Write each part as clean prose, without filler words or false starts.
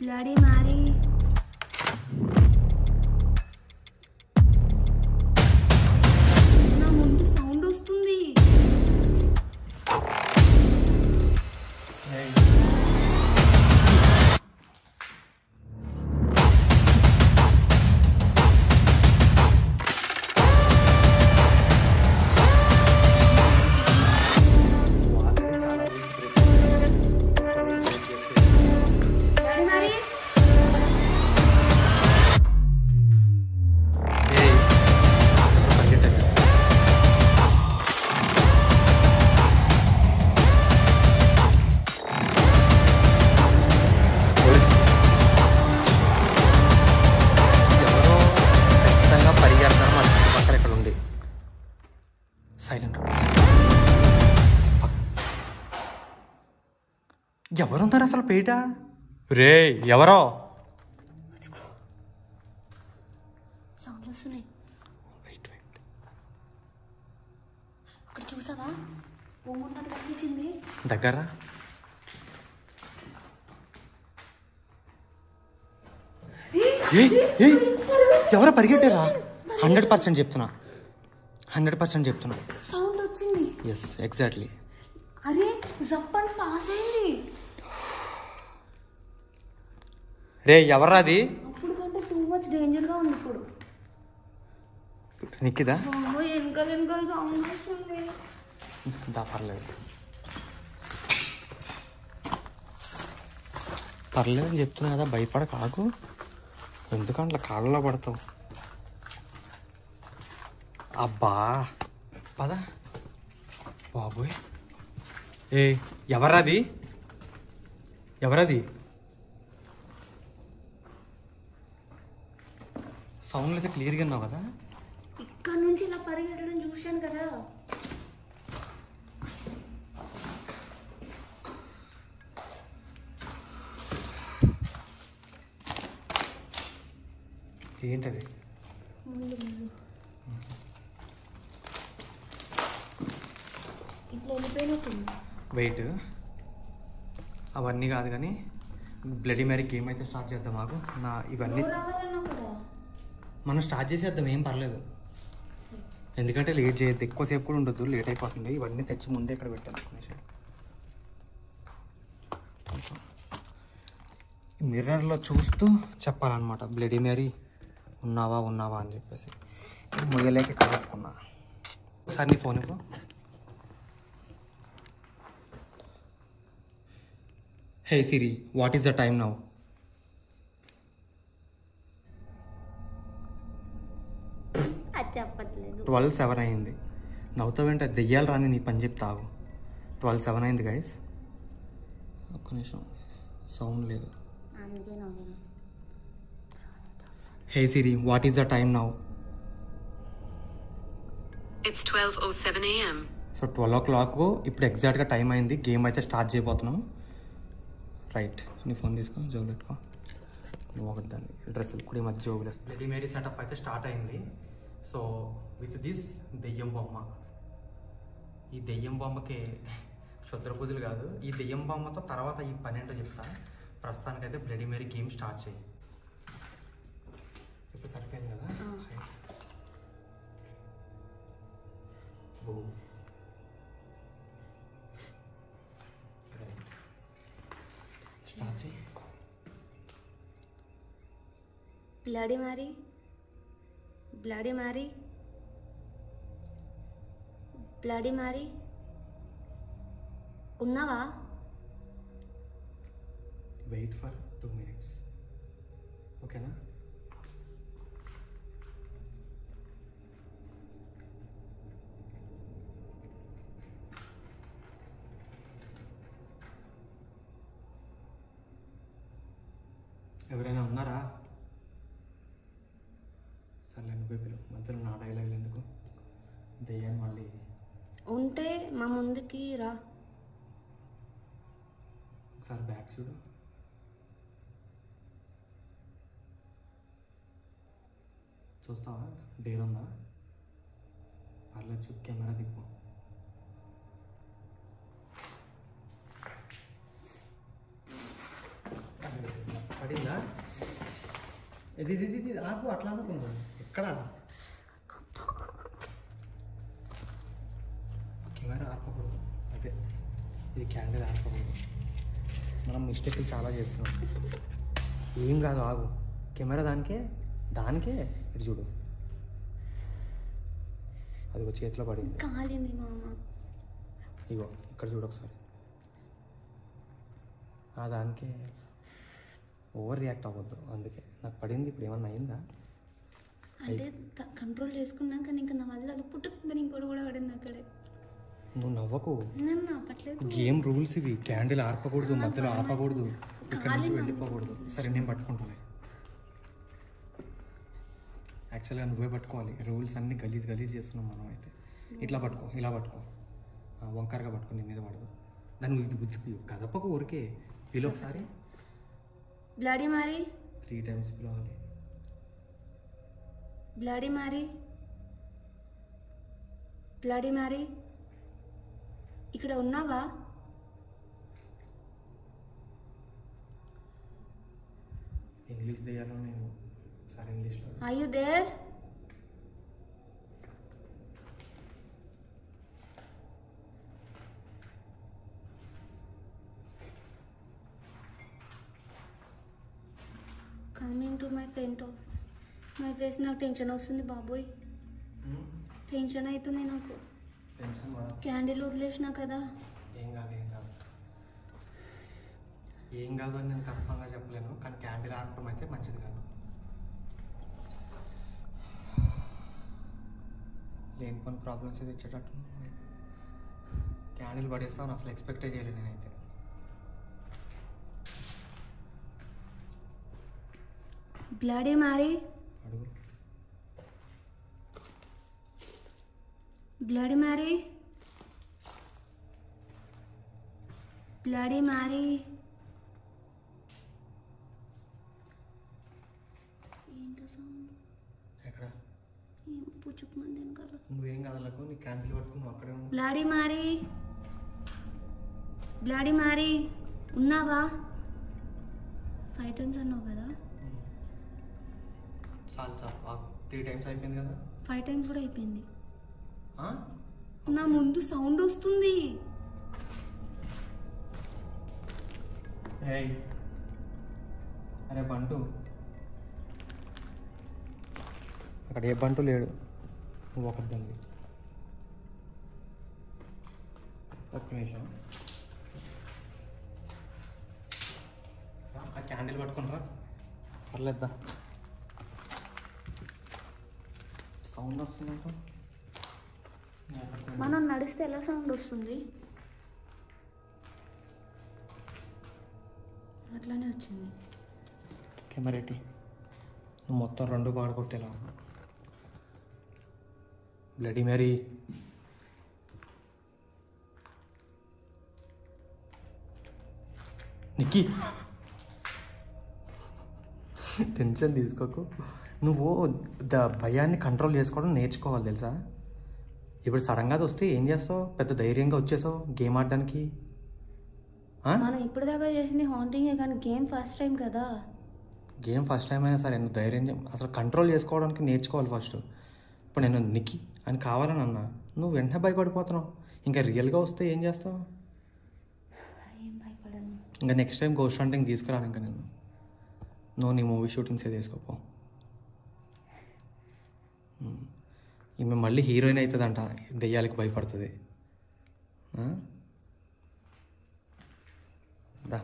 Bloody Mary. నా ముందు sound వస్తుంది. ఎవరున్నారు అసలు పేట? రే ఎవరో సౌండ్ వస్తున్నాయి. అక్కడ చూసావా ఓమున్నట్టు కనిపించింది దగ్గర. ఎవరో పరిగెట్టారా? 100% చెప్తున్నా, 100% చెప్తున్నా. సౌండ్ వచ్చింది. Yes exactly. అరే జప్పన్ పాస్ అయింది. రే ఎవర్రా అది? అప్పుడు కంటే టూ మచ్ డేంజర్ గా ఉంది ఇప్పుడు. నిక్కిదా? వెనకాల వెనకాల సౌండ్ వస్తుంది. దా పర్లేదు పర్లేదు అని చెప్తున్నా కదా, భయపడ కాకు. ఎందుకంటే కాళ్ళలో పడతావు. అబ్బా పద బాబోయ్. ఏ ఎవరది? ఎవరది? సౌండ్లు అయితే క్లియర్గా ఉన్నావు కదా. ఇక్కడ నుంచి ఇలా పరిగెట్టడం చూశాను కదా. ఏంటది? ఇట్లా వెళ్ళిపోయినట్టుంది. వెయిట్, అవన్నీ కాదు కానీ బ్లడీ మ్యారీ గేమ్ అయితే స్టార్ట్ చేద్దాం. మాకు నా ఇవన్నీ మనం స్టార్ట్ చేసేద్దాం, ఏం పర్లేదు. ఎందుకంటే లేట్ చేయొద్దు, ఎక్కువసేపు కూడా ఉండొద్దు, లేట్ అయిపోతుంది. ఇవన్నీ తెచ్చి ముందే ఇక్కడ పెట్టాను. మిర్రర్లో చూస్తూ చెప్పాలన్నమాట, బ్లడీ మ్యారీ ఉన్నావా ఉన్నావా అని చెప్పేసి. మొయ్యలేక ఇక్కడ పెట్టుకున్నా. ఒకసారి నీ ఫోన్ ఇవ్వు. Hey Siri, what is the time now? 12:07 అయింది. నవ్వుతావేంటే? దెయ్యాలు రాని నీ పని చెప్తావు. 12:07 అయింది గైస్. ఒక్క నిమిషం, సౌండ్ లేదు. Hey Siri, what is the time now? It's 12:07 a.m. So 12 o'clock ఇప్పుడు ఎగ్జాక్ట్గా టైం అయింది. గేమ్ అయితే స్టార్ట్ చేయబోతున్నాం. రైట్, నీ ఫోన్ తీసుకో, జోబులు పెట్టుకో. ఒకదాన్ని డ్రెస్సులు కూడా ఈ మధ్య జోబులు వేస్తాను. బ్లడీ మ్యారీ సెటప్ అయితే స్టార్ట్ అయింది. సో విత్ దిస్ దెయ్యం బొమ్మ. ఈ దెయ్యం బొమ్మకి క్షుద్ర పూజలు కాదు. ఈ దెయ్యం బొమ్మతో తర్వాత ఈ పని ఏంటో చెప్తా. ప్రస్తుతానికైతే బ్లడీ మ్యారీ గేమ్ స్టార్ట్ చేయి. ఇప్పుడు సరిపోయింది కదా. స్టార్ట్ చేయి. Bloody Mary, bloody Mary, bloody Mary ఉన్నావా? Wait for 2 minutes. ఓకేనా? ఎవరైనా ఉన్నారా? సర్లే, నువ్వే పిలువు. మధ్యలో నా డైలాగులు ఎందుకు? దెయ్యాన్ని మళ్ళీ ఉంటే మా ముందుకి రా. ఒకసారి బ్యాక్ చూడు. చూస్తావా? డేర్ ఉందా? పర్లేదు, చూపు. కెమెరా తిప్పు. పడిందా? ఇది ఇది ఇది ఆకు అట్లా అనుకుందా ఎక్కడ? కెమెరా ఆపకూడదు, అదే ఇది క్యాండిల్ ఆపకూడదు. మనం మిస్టేక్లు చాలా చేస్తున్నాం. ఏం కాదు, ఆగు. కెమెరా దానికే ఇటు చూడు, అది చేతిలో పడింది. కాలింది మామ. ఇగో ఇక్కడ చూడు ఒకసారి. దానికే ఓవర్ రియాక్ట్ అవ్వద్దు. అందుకే నాకు పడింది. ఇప్పుడు ఏమన్నా అయిందా? అంటే కంట్రోల్ చేసుకున్నాక ఇంకా నా వల్ల పుట్టుకుందని ఇంకోటి కూడా పడింది అక్కడే. నువ్వు నవ్వకు. నన్ను ఆపట్లేదు. గేమ్ రూల్స్ ఇవి. క్యాండిల్ ఆర్పకూడదు, మధ్యలో ఆపకూడదు, ఇక్కడ నుంచి వెళ్ళిపోకూడదు. సరే నేను పట్టుకుంటాను. యాక్చువల్గా నువ్వే పట్టుకోవాలి. రూల్స్ అన్నీ గలీజ్ చేస్తున్నాం మనం అయితే. ఇట్లా పట్టుకో, ఇలా పట్టుకో, వంకరగా పట్టుకో, నీ మీద పడదు. దాన్ని ఇది బుద్ధి కదపకు, ఊరికే పిలు ఒకసారి. బ్లడీ మారీ 3 times పిలవాలి. బ్లడీ మారీ, బ్లడీ మారీ, ఇక్కడ ఉన్నావా? ఇంగ్లీష్ దయ్యాలో నేను సార్ ఇంగ్లీష్లో. Are you there? Coming to my front of my face. నాకు టెన్షన్ వస్తుంది బాబోయ్, టెన్షన్ అవుతుంది నాకు. టెన్షన్ క్యాండిల్ వదిలేసినా కదా. ఏం కాదు అని నేను కన్ఫర్మ్గా చెప్పలేను, కానీ క్యాండిల్ ఆర్పడం అయితే మంచిది కాదు. లేనిపోని ప్రాబ్లమ్స్ ఇది ఇచ్చేటట్టు. క్యాండిల్ పడేస్తాను అసలు ఎక్స్పెక్టే చేయలేదు నేనైతే. బ్లడీ మారీ, అడుగు. Bloody Mary, Bloody Mary. ఏంటో సౌండ్? ఎక్కడ? ఏం పుచ్చుకు మంది వెనకాల. నువ్వేం కాదలకు, నీ క్యాండిల్ పట్టుకుని నువ్వు అక్కడే ఉన్నావు. బ్లడీ మారీ, బ్లడీ మారీ, ఉన్నావా? 5 times అన్నావు కదా. చాలు బాగు. 3 times అయిపోయింది కదా. 5 times కూడా అయిపోయింది. నా ముందు సౌండ్ వస్తుంది. అరే బంటు, అక్కడ ఏ బంటు లేడు, నువ్వు ఒకద్దండి. ఒక్క నిమిషం. ఆ క్యాండిల్ పట్టుకుంటారా? పర్లేద్దా? సౌండ్ వస్తుందంట. మనం నడిస్తే ఎలా సౌండ్ వస్తుంది? అట్లానే వచ్చింది. కెమెరాటి నువ్వు మొత్తం 2 పాడగొట్టేలా. బ్లడీ మ్యారీ, నిక్కీ టెన్షన్ తీసుకోకు. నువ్వు భయాన్ని కంట్రోల్ చేసుకోవడం నేర్చుకోవాలి తెలుసా. ఇప్పుడు సడన్గా వస్తే ఏం చేస్తావు? పెద్ద ధైర్యంగా వచ్చేసావు గేమ్ ఆడడానికి. మనం ఇప్పుడు దాకా చేసింది హాంటింగే, కానీ గేమ్ ఫస్ట్ టైం కదా. గేమ్ ఫస్ట్ టైం అయినా సరే నువ్వు ధైర్యం అసలు కంట్రోల్ చేసుకోవడానికి నేర్చుకోవాలి ఫస్ట్. ఇప్పుడు నేను నిక్కి అని కావాలని అన్నా, నువ్వు వెంటనే భయపడిపోతున్నావు. ఇంకా రియల్గా వస్తే ఏం చేస్తావు? ఏం భయపడను. ఇంకా నెక్స్ట్ టైం గోస్ట్ హంటింగ్ తీసుకురాను. ఇంకా నేను నువ్వు నీ మూవీ షూటింగ్సే తీసుకోపో. ఈమె మళ్ళీ హీరోయిన్ అవుతుందంట, దెయ్యాలకి భయపడుతుంది. దా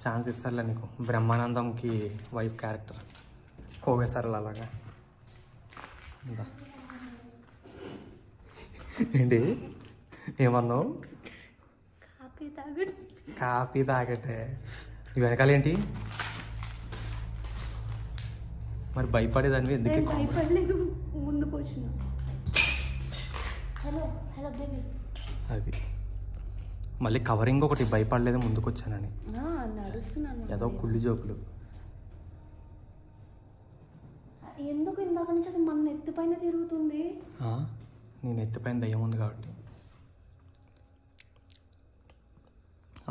ఛాన్స్ ఇస్తారులే నీకు. బ్రహ్మానందంకి వైఫ్ క్యారెక్టర్ కోవేశారు అలాగా. దా ఏంటి ఏమన్నావు? కాపీ తాగటే. నీ వెనకాలేంటి మరి? భయపడేదాన్ని ఎందుకు? భయపడలేదు, ముందుకు వచ్చిన. Hello hello baby. అది మళ్ళీ కవరింగ్ ఒకటి, భయపడలేదు ముందుకు వచ్చానని. నడుస్తున్నాను. ఏదో కుళ్ళి జోకులు. ఎందుకు ఇందాక నుంచి అది మన ఎత్తి పైన తిరుగుతుంది? నేను ఎత్తిపైన దయ్యం ఉంది కాబట్టి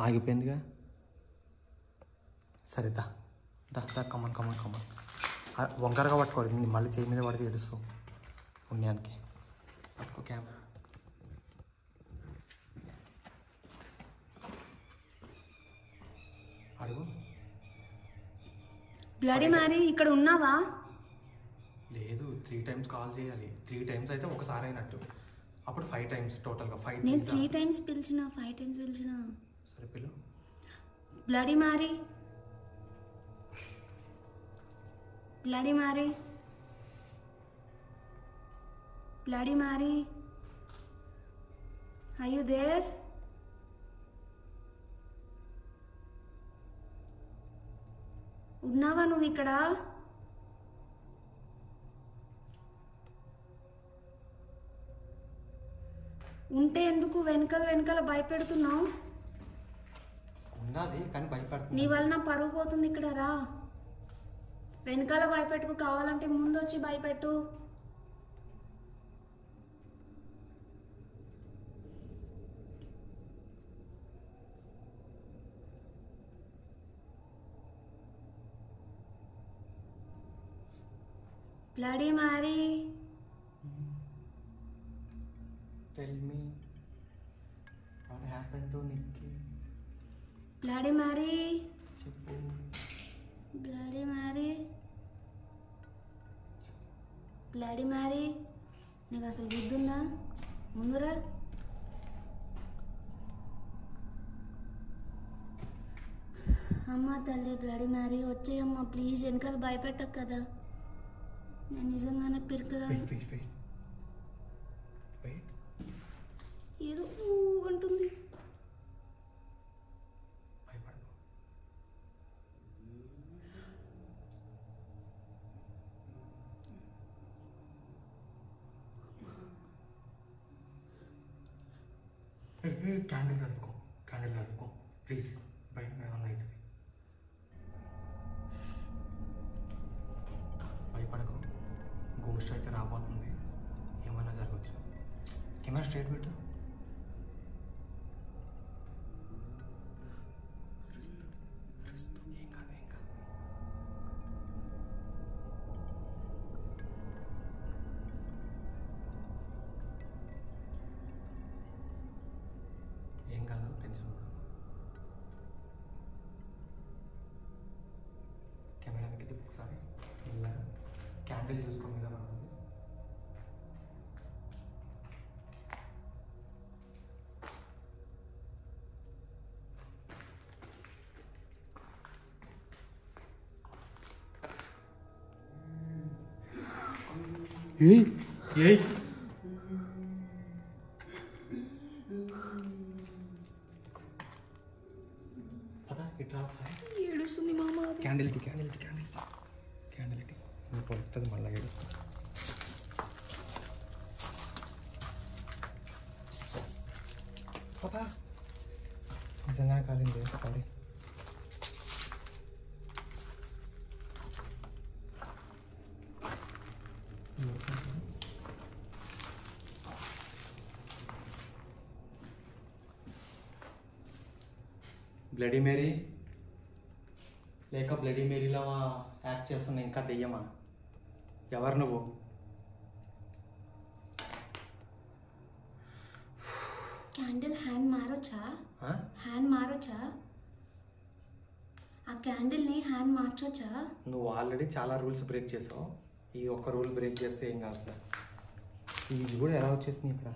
ఆగిపోయిందిగా. సరేదా దా కమన్ కమన్ కమన్. వంకరగా పట్టుకోవాలి, మళ్ళీ చేయి మీద పడితే ఏడుస్తావు పుణ్యానికి. పట్టుకో క్యామ్. అడుగు. బ్లడీ మ్యారీ ఇక్కడ ఉన్నావా? లేదు, 3 times కాల్ చేయాలి. 3 times అయితే ఒకసారి అయినట్టు, అప్పుడు 5 times టోటల్గా. 5 నేను 3 times పిలిచిన, 5 times పిలిచిన. సరే పిలు. Bloody Mary, bloody Mary, bloody Mary, are you there? ఉన్నావా నువ్వు ఇక్కడ? ఉంటే ఎందుకు వెనకాల వెనకాల భయపెడుతున్నావు? ఉన్నది కానీ భయపడుతుంది. నీ వల్ల నా పరువు పోతుంది. ఇక్కడ రా, వెనకాల భయపెట్టుకు, కావాలంటే ముందు వచ్చి భయపెట్టు. Bloody Mary, Tell me what happened to Nikki. Bloody Mary, చెప్పు. బ్లడీ మ్యారీ, బ్లడీ మ్యారీ, నీకు అసలు బుద్ధి ఉందా? ముందురా. అమ్మ తల్లి, బ్లడీ మ్యారీ వచ్చేయమ్మా ప్లీజ్, వెనకాల భయపెట్టకు కదా. నేను నిజంగానే పిరుకుదా. ఏదో అంటుంది. క్యాండిల్ అడుకో, క్యాండిల్ అడుకో ప్లీజ్. బయట ఏమన్నా అవుతుంది. భయపడకు, గోస్ట్ అయితే రాబోతుంది, ఏమైనా జరగచ్చు. కెమెరా స్ట్రైట్ పెట్టు. ఏం కాదు, ఏం కాదు. ఏం కాదు, టెన్షన్ పడకు. కెమెరా వెనక్కి తిప్పు ఒకసారి. క్యాండిల్ చూసుకో మీద పడుతుంది. ఏయ్ ఏయ్ పదా ఇట్లా ఒకసారి. ఏడుస్తుంది మామ. క్యాండిల్ ఇటు, క్యాండిల్ ఇటు, క్యాండిల్ ఇటు, క్యాండిల్ ఇటు. నీకు పడుతుంది, మళ్ళీ ఏడుస్తుంది. పదా నిజంగా కాలింది సారీ. బ్లడీ మేరీ లేక బ్లడీ మేరీలా యాక్ట్ చేస్తున్నా ఇంకా దెయ్యమా? ఎవరు నువ్వు? క్యాండిల్ హ్యాండ్ మారొచ్చా? హ్యాండ్ మారొచ్చా? ఆ క్యాండిల్ని హ్యాండ్ మార్చొచ్చా? నువ్వు ఆల్రెడీ చాలా రూల్స్ బ్రేక్ చేసావు, ఈ ఒక్క రూల్ బ్రేక్ చేస్తే ఏం కాదు. ఇది కూడా ఎలా వచ్చేసింది ఇక్కడ?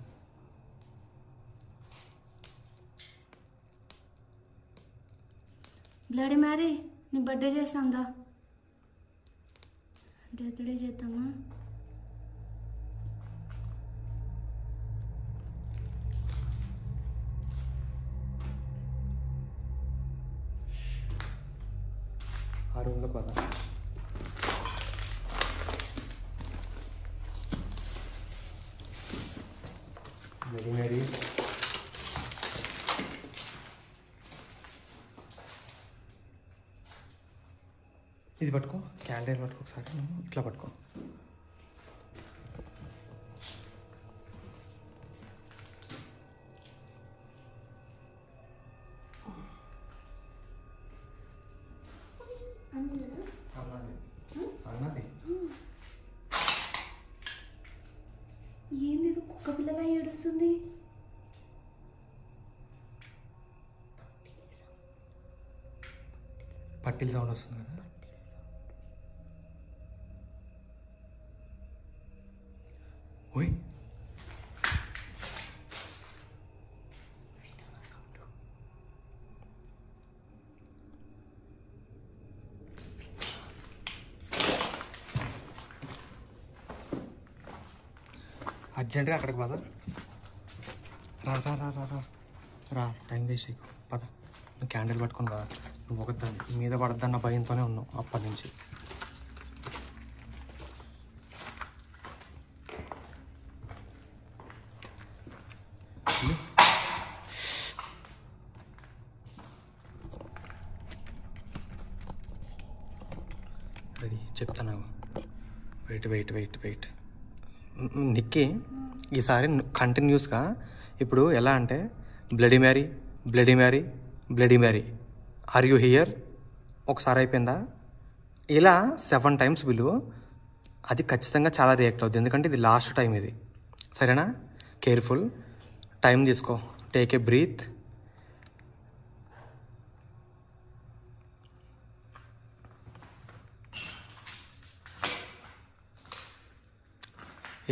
బ్లడీ మ్యారీ, నీ బర్త్డే చేస్తాందా? బర్త్డే చేద్దామా? ఆ రూమ్లోకి పదా. బ్లడీ మేరీ ఇది పట్టుకో, క్యాండిల్ పట్టుకో ఒకసారి. ఇట్లా పట్టుకో. అన్నది ఏంది కుక్క పిల్లలా ఏడుస్తుంది? పట్టిల్ సౌండ్ వస్తుంది కదా. ఓయ్ అర్జెంటుగా అక్కడికి పద. రా రా రా రా రా రా టైం వేస్ట్ చేయకు. పద నువ్వు క్యాండిల్ పట్టుకొని పద. నువ్వు ఒకదాన్ని మీద పడద్దన్న భయంతోనే ఉన్నావు అప్పటి నుంచి. రెడీ చెప్తాను. Wait wait wait wait Nikki ఈసారి కంటిన్యూస్గా ఇప్పుడు ఎలా అంటే Bloody Mary bloody Mary bloody Mary are you here ఒకసారి అయిపోయిందా, ఇలా 7 times విలువ. అది ఖచ్చితంగా చాలా రియాక్ట్ అవుతుంది, ఎందుకంటే ఇది లాస్ట్ టైం ఇది. సరేనా? కేర్ఫుల్, టైం తీసుకో, టేక్ ఏ బ్రీత్.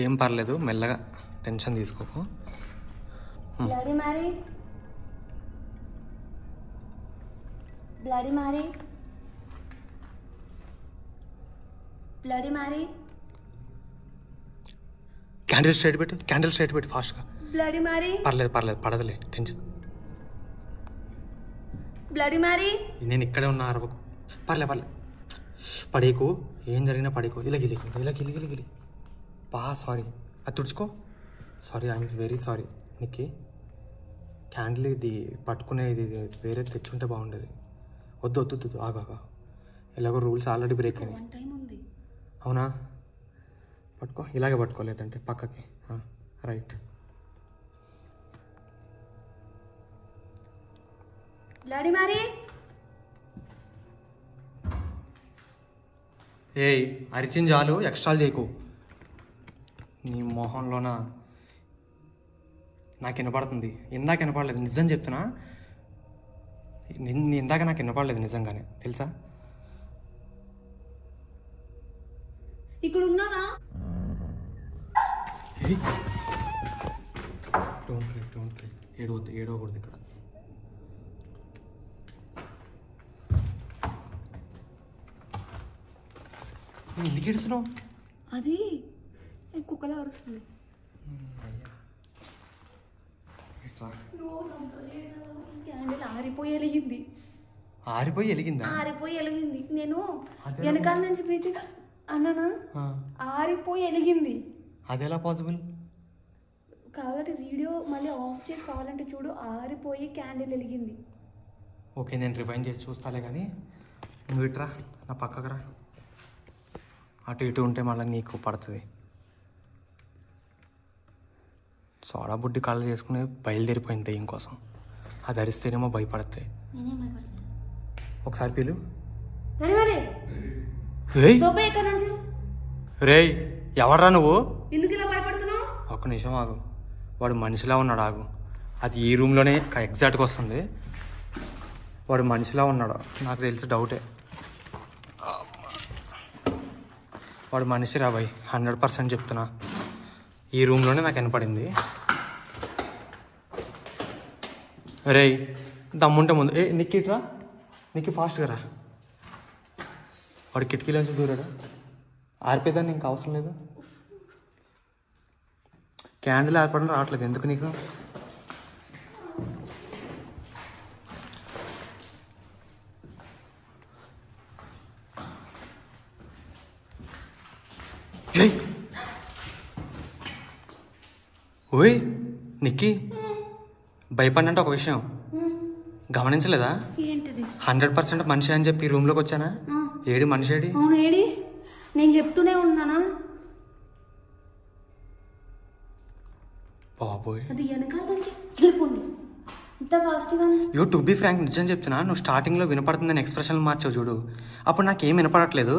ఏం పర్లేదు, మెల్లగా, టెన్షన్ తీసుకోకు. Bloody Mary bloody Mary bloody Mary. Candle straight పెట్టు, క్యాండిల్ స్ట్రైట్ పెట్టు ఫాస్ట్గా. Bloody Mary. పర్లేదు పర్లేదు, పడదులే, టెన్షన్. Bloody marry. నేను ఇక్కడే ఉన్నా, అరవకు. పర్లేదు పర్లేదు, పడేకు, ఏం జరిగినా పడేకు. ఇలా గిలి ఇలా గిలి గిలి గిలి. సారీ, అది తుడుచుకో. Sorry, I'm very sorry. నీకు క్యాండిల్ ఇది పట్టుకునేది వేరే తెచ్చుంటే బాగుండేది. వద్దు వద్దు వద్దు, ఆగా. ఎలాగో రూల్స్ ఆల్రెడీ బ్రేక్ అయినాయి. అవునా? పట్టుకో, ఇలాగే పట్టుకో, లేదంటే పక్కకి. రైట్. Bloody marry. ఏయ్ అరిచింది చాలు, ఎక్స్ట్రాలు చేయకు. నీ మొహంలోన నాకు వినపడుతుంది, ఇందాక వినపడలేదు, నిజం చెప్తున్నా. ఇందాక నాకు వినపడలేదు నిజంగానే, తెలుసా? ఇక్కడ ఉన్నావా? డోంట్ ఫ్రీ, ఏడవకూడదు ఇక్కడ. ఎందుకు ఏడుస్తున్నావు? అది కుక్కలా అరుస్తుంది. క్యాండిల్ ఆరిపోయి వెలిగింది. ఆరిపోయి వెలిగింది. నేను వెనకాల నుంచి ప్రీతి అన్నానా, ఆరిపోయి వెలిగింది. అది ఎలా పాసిబుల్? కావాలంటే వీడియో మళ్ళీ ఆఫ్ చేసి కావాలంటే చూడు, ఆరిపోయి క్యాండిల్ వెలిగింది. ఓకే, నేను రివైండ్ చేసి చూస్తాలే, కానీ నువ్వు ఇట్రా, నా పక్కకు రా. అటు ఇటు ఉంటే మళ్ళీ నీకు పడుతుంది. సోడా బుడ్డి కళ్ళు చేసుకుని బయలుదేరిపోయింది దెయ్యం కోసం. అది అరిస్తేనేమో భయపడతాయి. ఒకసారి పీలు. రేయ్ ఎవడ్రా నువ్వు? ఎందుకు ఇలా భయపడుతున్నావు? ఒక్క నిమిషం ఆగు, వాడు మనిషిలా ఉన్నాడు. ఆగు, అది ఈ రూమ్లోనే ఎగ్జాక్ట్గా వస్తుంది. వాడు మనిషిలా ఉన్నాడు, నాకు తెలిసి డౌటే. వాడు మనిషి రా బాయ్, 100% చెప్తున్నా. ఈ రూమ్లోనే నాకు వినపడింది. రేయ్ దమ్ముంటే ముందు నిక్కిట్రా, నిక్కి ఫాస్ట్గా రా. వాడు కిటికీలోంచి దూరాడు. ఆరిపోయేదాన్ని ఇంకా అవసరం లేదు. క్యాండిల్ ఆర్పడం రావట్లేదు, ఎందుకు నీకు? ఓయ్ నిక్కి, భయపడినంటే ఒక విషయం గమనించలేదా? 100% మనిషి అని చెప్పి రూమ్లోకి వచ్చానా? ఏడి మనిషి? ఏడి? అవును, ఏడి? నేను చెప్తూనే ఉన్నానా? బాబోయ్, అది వెనకాల నుంచి వెళ్ళిపోండి. ఇంత ఫాస్ట్గా యూ టు బీ ఫ్రాంక్ నిజం చెప్తున్నా, నువ్వు స్టార్టింగ్లో వినపడుతుందని ఎక్స్ప్రెషన్ మార్చావు చూడు, అప్పుడు నాకేం వినపడట్లేదు.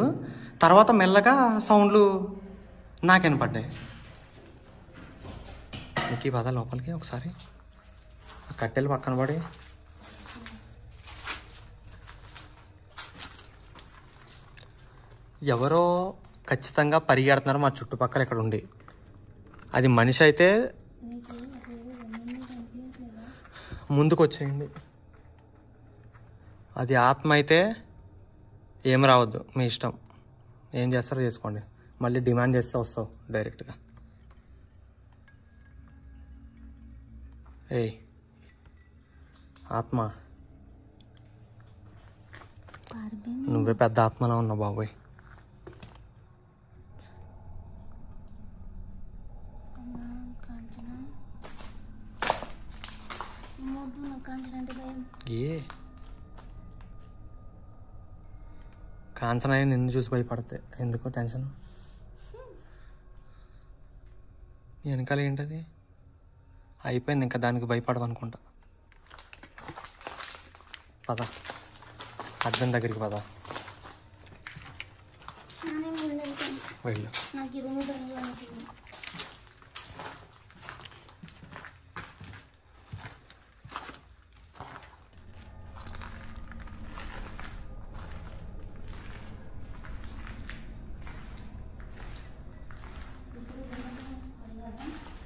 తర్వాత మెల్లగా సౌండ్లు నాకు వినపడ్డాయి. నీకు ఈ పద లోపలికి ఒకసారి కట్టెలు పక్కన పడి ఎవరో ఖచ్చితంగా పరిగెడుతున్నారు మా చుట్టుపక్కల ఇక్కడ ఉండి. అది మనిషి అయితే ముందుకు వచ్చేయండి, అది ఆత్మ అయితే ఏం రావద్దు, మీ ఇష్టం, ఏం చేస్తారో చేసుకోండి. మళ్ళీ డిమాండ్ చేస్తే వస్తావు డైరెక్ట్గా. ఏయ్ ఆత్మ, నువ్వే పెద్ద ఆత్మలా ఉన్నావు బాబోయ్. ఏ కాంచన నిన్ను చూసి భయపడతాయి, ఎందుకో టెన్షన్. నీ వెనకాల ఏంటది? అయిపోయింది, ఇంకా దానికి భయపడవు అనుకుంటా. పద అద్దం దగ్గరికి పద, వెళ్ళు.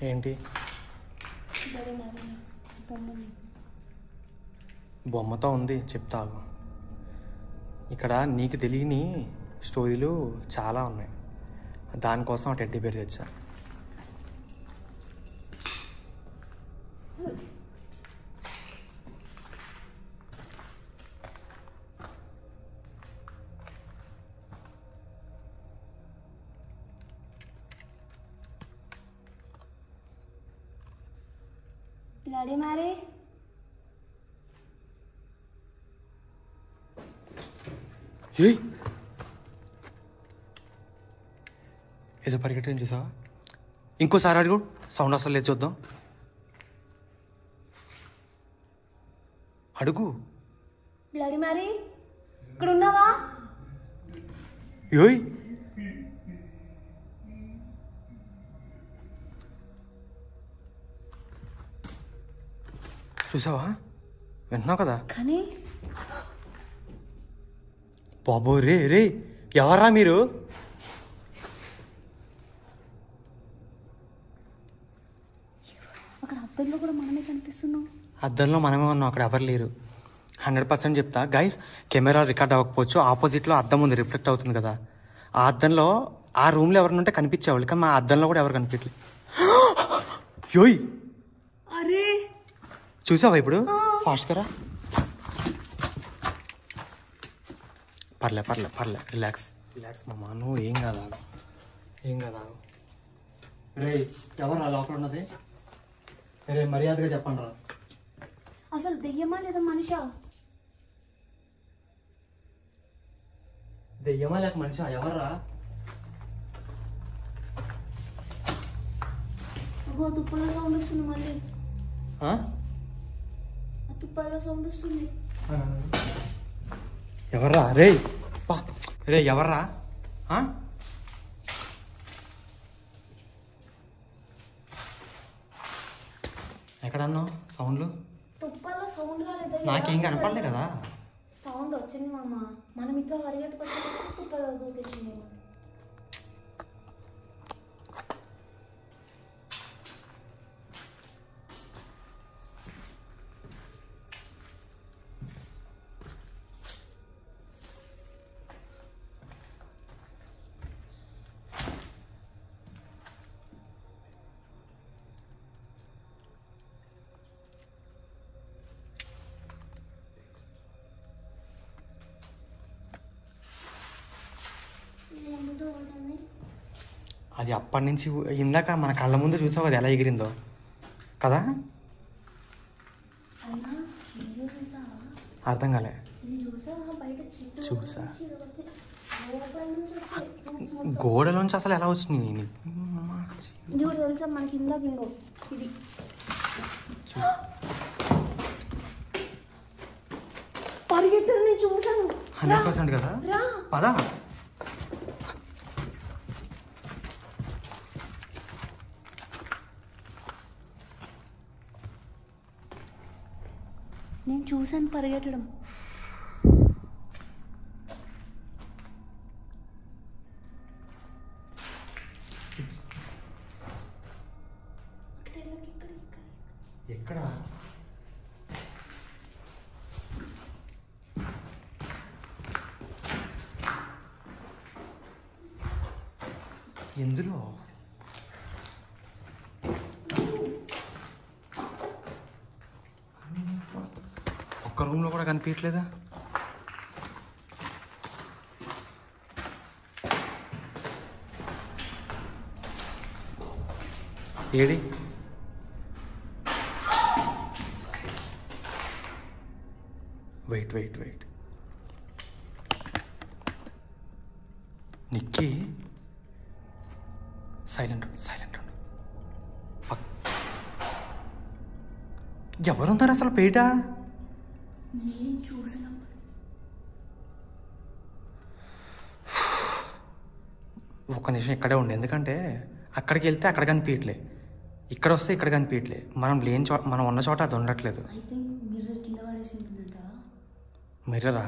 ఏంటి బొమ్మతో ఉంది, చెప్తాగు. ఇక్కడ నీకు తెలియని స్టోరీలు చాలా ఉన్నాయి, దానికోసం ఆ టెడ్డీ బేర్ తెచ్చా. బ్లడీ మ్యారీ, ఏదో పరిగెట్టని చూసావా? ఇంకోసారి అడుగు, సౌండ్ అసలు లేదు, చూద్దాం. అడుగు. బ్లడీ మ్యారీ ఇక్కడ ఉన్నావా? ఏయ్ చూసావా? వింటున్నావు కదా? కానీ బాబో రే రే, ఎవర్రా మీరు? అక్కడ అద్దంలో కూడా మనమే కనిపిస్తున్నాం. అద్దంలో మనమే ఉన్నాం, అక్కడ ఎవరు లేరు. 100% చెప్తా గైస్, కెమెరా రికార్డ్ అవ్వకపోవచ్చు, ఆపోజిట్లో అద్దం ఉంది, రిఫ్లెక్ట్ అవుతుంది కదా. ఆ అద్దంలో ఆ రూమ్లో ఎవరిని ఉంటే కనిపించేవాళ్ళు, కానీ మా అద్దంలో కూడా ఎవరు కనిపించలేదు. యోయ్ అరే చూసావా ఇప్పుడు? ఫాస్ట్గా రా. పర్లే పర్లే పర్లే, రిలాక్స్ రిలాక్స్ మామా, నువ్వు ఏం కాదా, ఏం కాదా. రే ఎవరు లోపల ఉన్నది? రే మర్యాదగా చెప్పండి రా. అసలు దెయ్యమా లేదా మనిషా? దెయ్యమా లేక మనిషా? ఎవర్రా? తుప్పలో సౌండ్ వస్తుంది, మళ్ళీ తుప్పలో సౌండ్ వస్తుంది. ఎవర్రా? రే పా రే, ఎవర్రా? ఎక్కడన్నావు? సౌండ్లు తుప్పల్లో సౌండ్ రాలేదు, నాకేం కనపడలే కదా. సౌండ్ వచ్చింది మామ, మనం ఇట్లా పరిగెట్టుకొచ్చి తుప్పలో దూకేసింది. అది అప్పటి నుంచి ఇందాక మన కళ్ళ ముందు చూసావు అది ఎలా ఎగిరిందో కదా. అర్థం కాలే. చూసా గోడలోంచి అసలు ఎలా వచ్చినాయి? తెలుసా మనకి ఇందాక ఇంకో ఇది 100% కదా పదా. నేను చూసాను పరిగెట్టడం. ఎక్కడ ఎందులో ఒక్క రూమ్లో కూడా కనిపించట్లేదా? ఏడి వెయిట్ నిక్కీ సైలెంట్ ఎవరున్నారు అసలు పేట? నేను చూసిన ఒక్క నిమిషం ఇక్కడే ఉండి, ఎందుకంటే అక్కడికి వెళ్తే అక్కడ కనిపించట్లే, ఇక్కడ వస్తే ఇక్కడ కనిపించట్లే. మనం లేని చోట, మనం ఉన్న చోట అది ఉండట్లేదు. ఐ థింక్ మిర్రర్ కింద పడేసి ఉంటుందంట. మిర్రరా?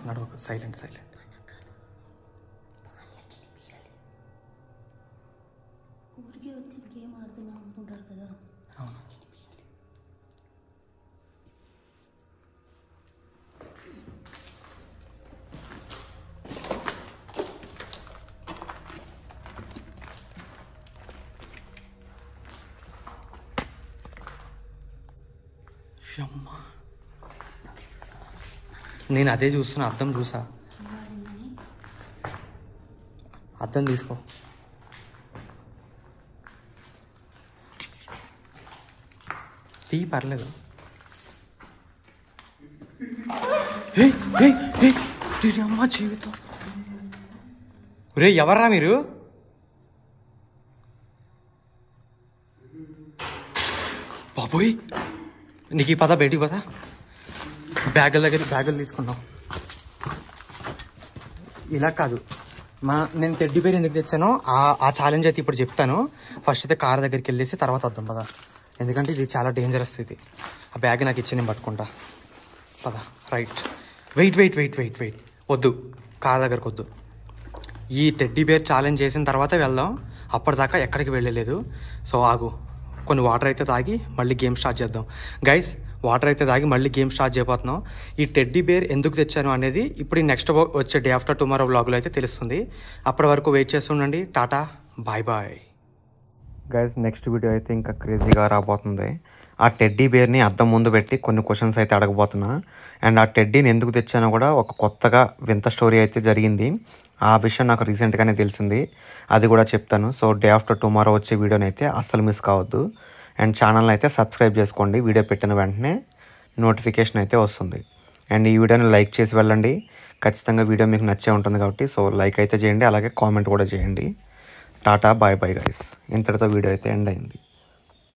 నడవకు సైలెంట్. ఊరికే వచ్చి గేమ్ ఆడుతున్నాం అనుకుంటారు కదా. నేను అదే చూస్తున్నా, అద్దం చూసా. అద్దం తీసుకో. పర్లేదు. అమ్మా జీవితం. రే ఎవర్రా మీరు? బాబోయ్, నీకు ఈ పద బయటికి పద. బ్యాగులు తీసుకున్నాం. ఇలా కాదు, నేను టెడ్డీ బేర్ ఎందుకు తెచ్చానో ఆ ఛాలెంజ్ అయితే ఇప్పుడు చెప్తాను. ఫస్ట్ అయితే కార్ దగ్గరికి వెళ్ళేసి తర్వాత వద్దాం పదా, ఎందుకంటే ఇది చాలా డేంజరస్. ఇది ఆ బ్యాగ్ నాకు ఇచ్చి నేను పట్టుకుంటా పదా. రైట్. వెయిట్ వద్దు, కార్ దగ్గరకు వద్దు. ఈ టెడ్డీ బేర్ ఛాలెంజ్ చేసిన తర్వాత వెళ్దాం, అప్పటిదాకా ఎక్కడికి వెళ్ళలేదు. సో ఆగు, కొన్ని వాటర్ అయితే తాగి మళ్ళీ గేమ్ స్టార్ట్ చేద్దాం. గైస్, వాటర్ అయితే తాగి మళ్ళీ గేమ్ స్టార్ట్ చేయబోతున్నాం. ఈ టెడ్డీ బేర్ ఎందుకు తెచ్చాను అనేది ఇప్పుడు నెక్స్ట్ వచ్చే డే ఆఫ్టర్ టుమారో వ్లాగ్లో అయితే తెలుస్తుంది. అప్పటి వరకు వెయిట్ చేస్తుండండి. Tata, bye. Guys, next video అయితే ఇంకా క్రేజీగా రాబోతుంది. ఆ టెడ్డీ బేర్ని అద్దం ముందు పెట్టి కొన్ని క్వశ్చన్స్ అయితే అడగబోతున్నా. అండ్ ఆ టెడ్డీని ఎందుకు తెచ్చానో కూడా ఒక కొత్తగా వింత స్టోరీ అయితే జరిగింది. ఆ విషయం నాకు రీసెంట్గానే తెలిసింది, అది కూడా చెప్తాను. సో డే ఆఫ్టర్ టుమారో వచ్చే వీడియోని అయితే అస్సలు మిస్ కావద్దు. అండ్ ఛానల్ని అయితే సబ్స్క్రైబ్ చేసుకోండి, వీడియో పెట్టిన వెంటనే నోటిఫికేషన్ అయితే వస్తుంది. అండ్ ఈ వీడియోని లైక్ చేసి వెళ్ళండి, ఖచ్చితంగా వీడియో మీకు నచ్చే ఉంటుంది కాబట్టి. సో లైక్ అయితే చేయండి, అలాగే కామెంట్ కూడా చేయండి. Tata, bye guys. ఇంతటితో వీడియో అయితే ఎండ్ అయింది.